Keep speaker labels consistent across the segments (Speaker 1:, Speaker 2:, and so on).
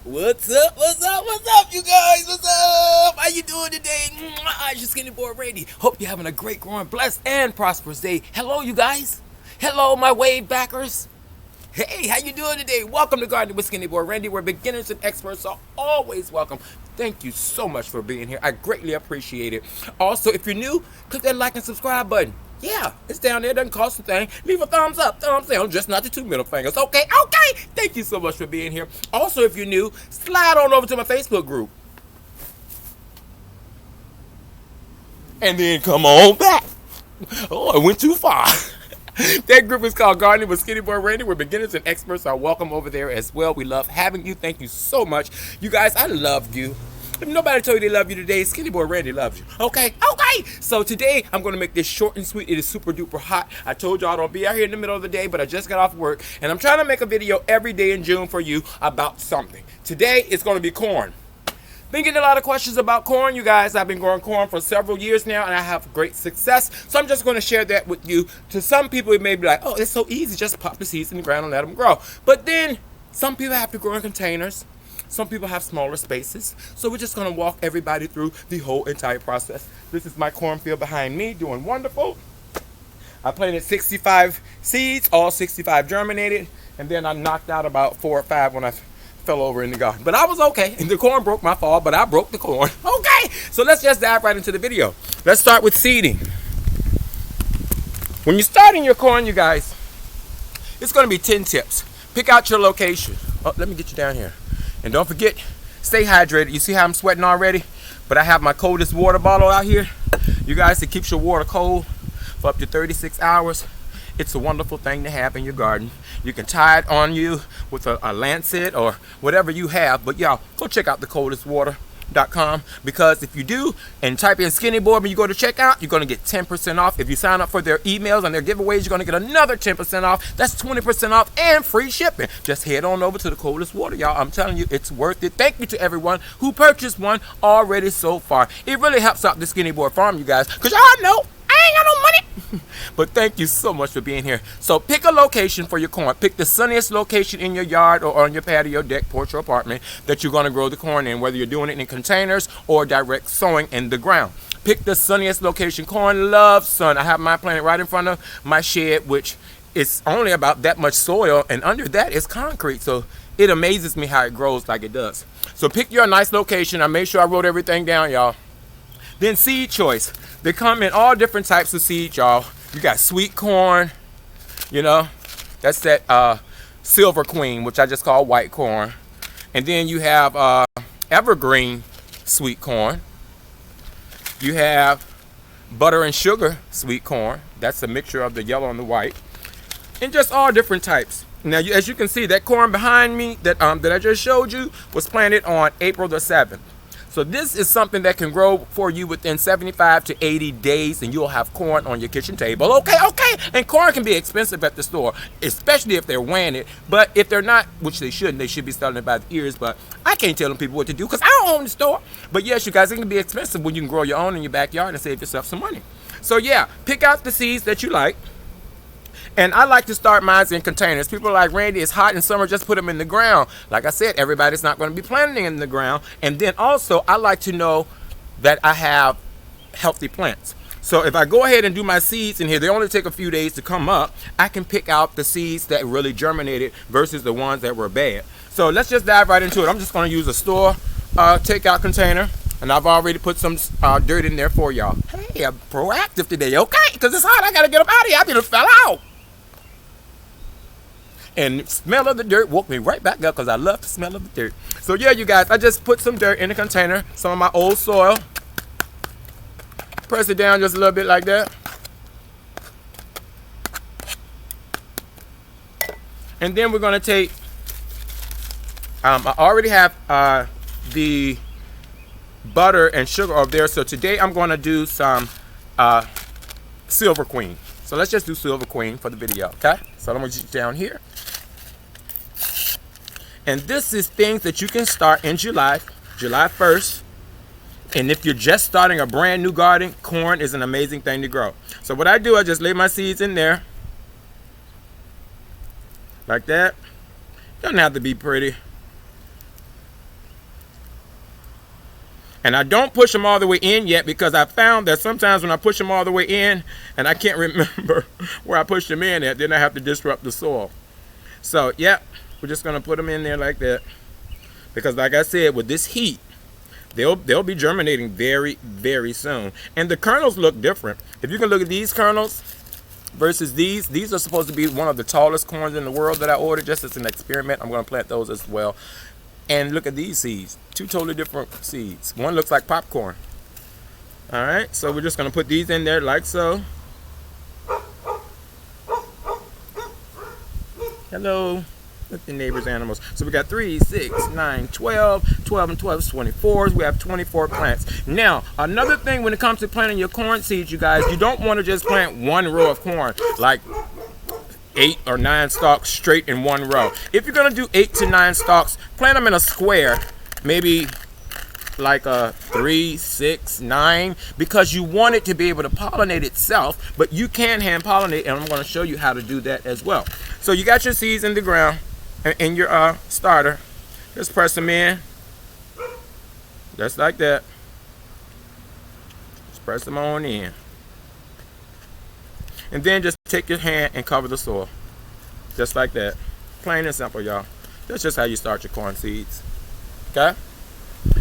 Speaker 1: What's up? What's up? What's up, you guys? What's up? How you doing today? It's your Skinny Boy Randy. Hope you're having a great, growing, blessed, and prosperous day. Hello, you guys. Hello, my wave backers. Hey, how you doing today? Welcome to Gardening with Skinny Boy Randy, where beginners and experts are always welcome. Thank you so much for being here. I greatly appreciate it. Also, if you're new, click that like and subscribe button. Yeah, it's down there. It doesn't cost a thing. Leave a thumbs up, thumbs down, just not the two middle fingers. Okay, okay. Thank you so much for being here. Also, if you're new, slide on over to my Facebook group. And then come on back. Oh, I went too far. That group is called Gardening with Skinny Boy Randy, where beginners and experts are welcome over there as well. We love having you. Thank you so much. You guys, I love you. If nobody told you they love you today, Skinny Boy Randy loves you. Okay? Okay. So today, I'm going to make this short and sweet. It is super duper hot. I told y'all don't be out here in the middle of the day, but I just got off work. And I'm trying to make a video every day in June for you about something. Today, it's going to be corn. Been getting a lot of questions about corn, you guys. I've been growing corn for several years now, and I have great success. So I'm just going to share that with you. To some people, it may be like, oh, it's so easy. Just pop the seeds in the ground and let them grow. But then some people have to grow in containers. Some people have smaller spaces. So we're just going to walk everybody through the whole entire process. This is my cornfield behind me, doing wonderful. I planted 65 seeds, all 65 germinated, and then I knocked out about 4 or 5 when I fell over in the garden. But I was okay. And the corn broke my fall, but I broke the corn. Okay, so let's just dive right into the video. Let's start with seeding. When you're starting your corn, you guys, it's going to be 10 tips. Pick out your location. Oh, let me get you down here. And don't forget, stay hydrated. You see how I'm sweating already? But I have my coldest water bottle out here. You guys, it keeps your water cold for up to 36 hours. It's a wonderful thing to have in your garden. You can tie it on you with a lancet or whatever you have. But y'all, go check out thecoldestwater.com, because if you do and type in Skinny Boy when you go to checkout, you're going to get 10% off. If you sign up for their emails and their giveaways, you're going to get another 10% off. That's 20% off and free shipping. Just head on over to The Coldest Water, y'all. I'm telling you, it's worth it. Thank you to everyone who purchased one already so far. It really helps out the Skinny Boy Farm, you guys, because y'all know I ain't got no money. But thank you so much for being here. So pick a location for your corn. Pick the sunniest location in your yard or on your patio, deck, porch, or apartment that you're going to grow the corn in, whether you're doing it in containers or direct sowing in the ground. Pick the sunniest location. Corn loves sun. I have mine planted right in front of my shed, which is only about that much soil, and under that is concrete. So it amazes me how it grows like it does. So pick your nice location. I made sure I wrote everything down, y'all. Then seed choice. They come in all different types of seeds, y'all. You got sweet corn, you know, that's that silver queen, which I just call white corn. And then you have evergreen sweet corn. You have butter and sugar sweet corn. That's a mixture of the yellow and the white. And just all different types. Now, as you can see, that corn behind me that I just showed you was planted on April the 7th. So this is something that can grow for you within 75 to 80 days, and you'll have corn on your kitchen table. Okay, okay. And corn can be expensive at the store, especially if they're weighing it. But if they're not, which they shouldn't, they should be selling it by the ears. But I can't tell them people what to do because I don't own the store. But yes, you guys, it can be expensive when you can grow your own in your backyard and save yourself some money. So yeah, pick out the seeds that you like. And I like to start mine in containers. People are like, Randy, it's hot in summer, just put them in the ground. Like I said, everybody's not going to be planting in the ground. And then also, I like to know that I have healthy plants. So if I go ahead and do my seeds in here, they only take a few days to come up. I can pick out the seeds that really germinated versus the ones that were bad. So let's just dive right into it. I'm just going to use a store takeout container. And I've already put some dirt in there for y'all. Hey, I'm proactive today, okay? Because it's hot. I got to get up out of here. I just fell out. And the smell of the dirt woke me right back up because I love the smell of the dirt. So yeah, you guys, I just put some dirt in the container, some of my old soil. Press it down just a little bit like that. And then we're going to take, I already have the butter and sugar over there. So today I'm going to do some Silver Queen. So let's just do Silver Queen for the video, okay? So I'm going to get down here. And this is things that you can start in July 1st. And if you're just starting a brand new garden, corn is an amazing thing to grow. So what I do, I just lay my seeds in there. Like that. Doesn't have to be pretty. And I don't push them all the way in yet because I found that sometimes when I push them all the way in and I can't remember where I pushed them in at, then I have to disrupt the soil. So, yeah, we're just going to put them in there like that. Because like I said, with this heat, they'll be germinating very, very soon. And the kernels look different. If you can look at these kernels versus these are supposed to be one of the tallest corns in the world that I ordered just as an experiment. I'm going to plant those as well. And look at these seeds, 2 totally different seeds. One looks like popcorn. All right, so we're just gonna put these in there like so. Hello, look, the neighbor's animals. So we got 3, 6, 9, 12, 12 and 12 is 24. We have 24 plants. Now, another thing when it comes to planting your corn seeds, you guys, you don't want to just plant one row of corn, like 8 or 9 stalks straight in one row. If you're gonna do 8 to 9 stalks, plant them in a square, maybe like a 3, 6, 9, because you want it to be able to pollinate itself, but you can hand pollinate, and I'm going to show you how to do that as well. So you got your seeds in the ground in your starter. Just press them in, just like that. Just press them on in. And then just take your hand and cover the soil. Just like that. Plain and simple, y'all. That's just how you start your corn seeds. Okay?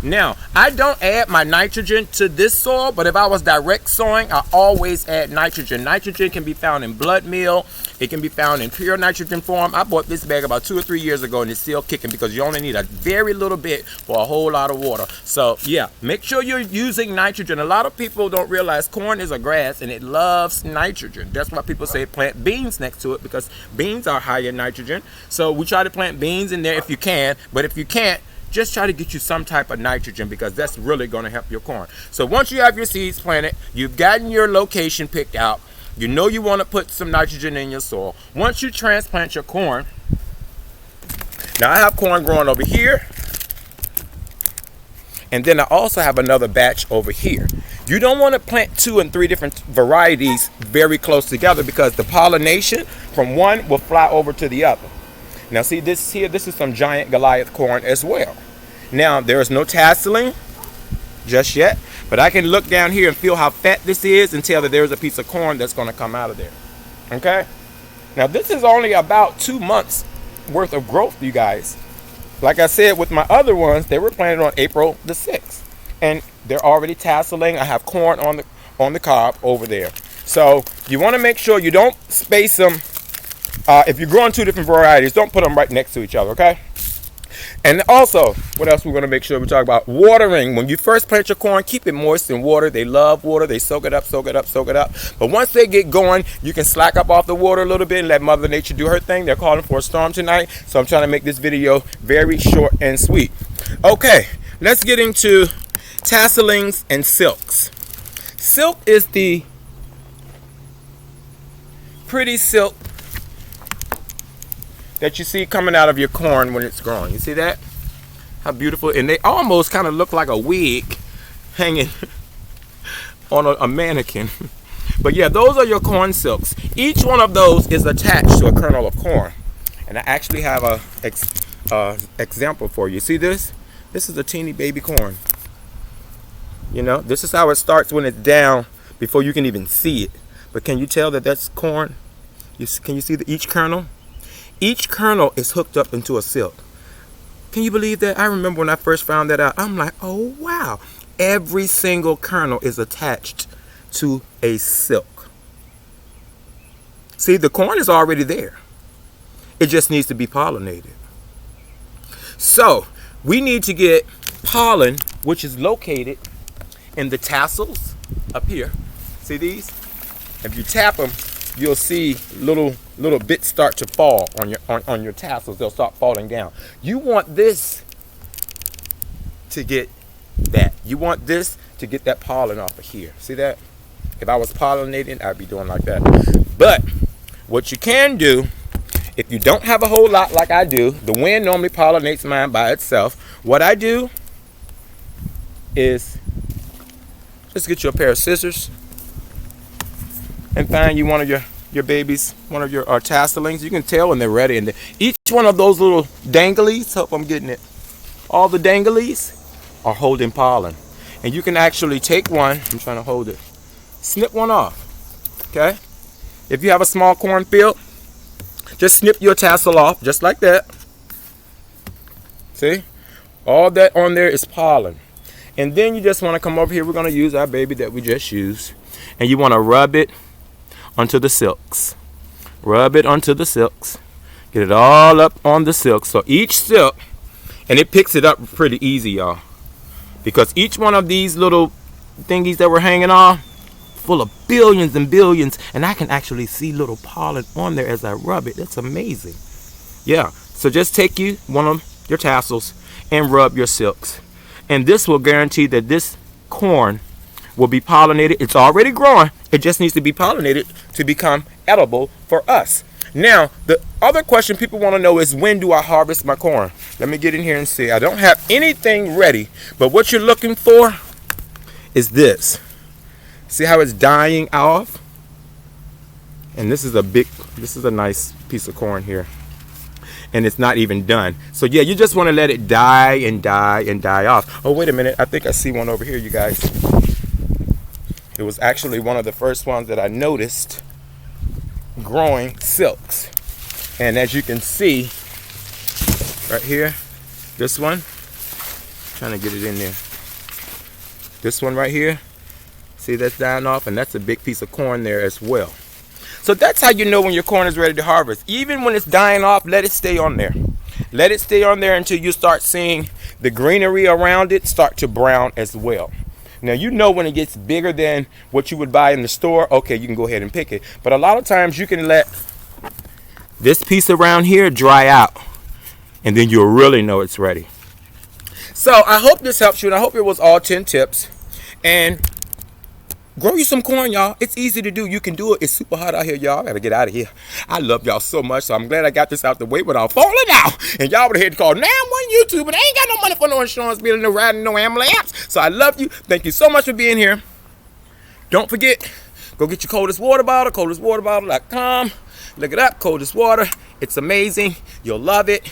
Speaker 1: Now, I don't add my nitrogen to this soil, but if I was direct sowing, I always add nitrogen. Nitrogen can be found in blood meal. It can be found in pure nitrogen form. I bought this bag about 2 or 3 years ago, and it's still kicking because you only need a very little bit for a whole lot of water. So, yeah, make sure you're using nitrogen. A lot of people don't realize corn is a grass, and it loves nitrogen. That's why people say plant beans next to it, because beans are high in nitrogen. So we try to plant beans in there if you can, but if you can't, just try to get you some type of nitrogen, because that's really going to help your corn. So once you have your seeds planted, you've gotten your location picked out, you know you want to put some nitrogen in your soil. Once you transplant your corn, now I have corn growing over here, and then I also have another batch over here. You don't want to plant 2 and 3 different varieties very close together, because the pollination from one will fly over to the other. Now see this here, this is some giant Goliath corn as well. Now there is no tasseling just yet, but I can look down here and feel how fat this is and tell that there's a piece of corn that's going to come out of there. Okay? Now this is only about 2 months worth of growth, you guys. Like I said, with my other ones, they were planted on April the 6th. And they're already tasseling. I have corn on the cob over there. So you want to make sure you don't space them. If you're growing 2 different varieties, don't put them right next to each other, okay? And also, what else we're going to make sure we talk about? Watering. When you first plant your corn, keep it moist in water. They love water. They soak it up, soak it up, soak it up. But once they get going, you can slack up off the water a little bit and let Mother Nature do her thing. They're calling for a storm tonight, so I'm trying to make this video very short and sweet. Okay, let's get into tasselings and silks. Silk is the pretty silk that you see coming out of your corn when it's growing. You see that? How beautiful. And they almost kind of look like a wig hanging on a mannequin. But yeah, those are your corn silks. Each one of those is attached to a kernel of corn. And I actually have a example for you. See this? This is a teeny baby corn. You know, this is how it starts when it's down before you can even see it. But can you tell that that's corn? Can you see each kernel? Each kernel is hooked up into a silk. Can you believe that? I remember when I first found that out. I'm like, oh wow. Every single kernel is attached to a silk. See, the corn is already there. It just needs to be pollinated. So, we need to get pollen, which is located in the tassels up here. See these? If you tap them, you'll see little bits start to fall on your tassels. They'll start falling down. You want this to get that. You want this to get that pollen off of here. See that? If I was pollinating, I'd be doing like that. But what you can do, if you don't have a whole lot like I do, the wind normally pollinates mine by itself. What I do is just get you a pair of scissors and find you one of your babies, one of your tasselings. You can tell when they're ready. And each one of those little danglies, hope I'm getting it, all the danglies are holding pollen. And you can actually take one, I'm trying to hold it, snip one off, okay? If you have a small cornfield, just snip your tassel off, just like that. See? All that on there is pollen. And then you just want to come over here, we're going to use our baby that we just used. And you want to rub it onto the silks. Rub it onto the silks. Get it all up on the silk. So each silk, and it picks it up pretty easy, y'all. Because each one of these little thingies that we're hanging on, full of billions and billions. And I can actually see little pollen on there as I rub it. That's amazing. Yeah. So just take one of your tassels and rub your silks. And this will guarantee that this corn will be pollinated. It's already growing. It just needs to be pollinated to become edible for us. Now, the other question people want to know is, when do I harvest my corn? Let me get in here and see. I don't have anything ready, but what you're looking for is this. See how it's dying off? And this is a nice piece of corn here. And it's not even done. So yeah, you just want to let it die and die and die off. Oh, wait a minute. I think I see one over here, you guys. It was actually one of the first ones that I noticed growing silks. And as you can see right here, this one, trying to get it in there. This one right here, see that's dying off, and that's a big piece of corn there as well. So that's how you know when your corn is ready to harvest. Even when it's dying off, let it stay on there. Let it stay on there until you start seeing the greenery around it start to brown as well. Now, you know when it gets bigger than what you would buy in the store, okay, you can go ahead and pick it. But a lot of times you can let this piece around here dry out, and then you'll really know it's ready. So I hope this helps you, and I hope it was all 10 tips. And grow you some corn, y'all. It's easy to do. You can do it. It's super hot out here, y'all. I gotta get out of here. I love y'all so much, so I'm glad I got this out the way without falling out. And y'all would have had to call 911 YouTube, but I ain't got no money for no insurance bill and no riding no ambulance. So I love you. Thank you so much for being here. Don't forget, go get your coldest water bottle, coldestwaterbottle.com. Look it up, coldest water. It's amazing. You'll love it.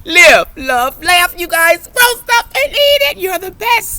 Speaker 1: Live, love, laugh, you guys. Grow stuff and eat it. You're the best.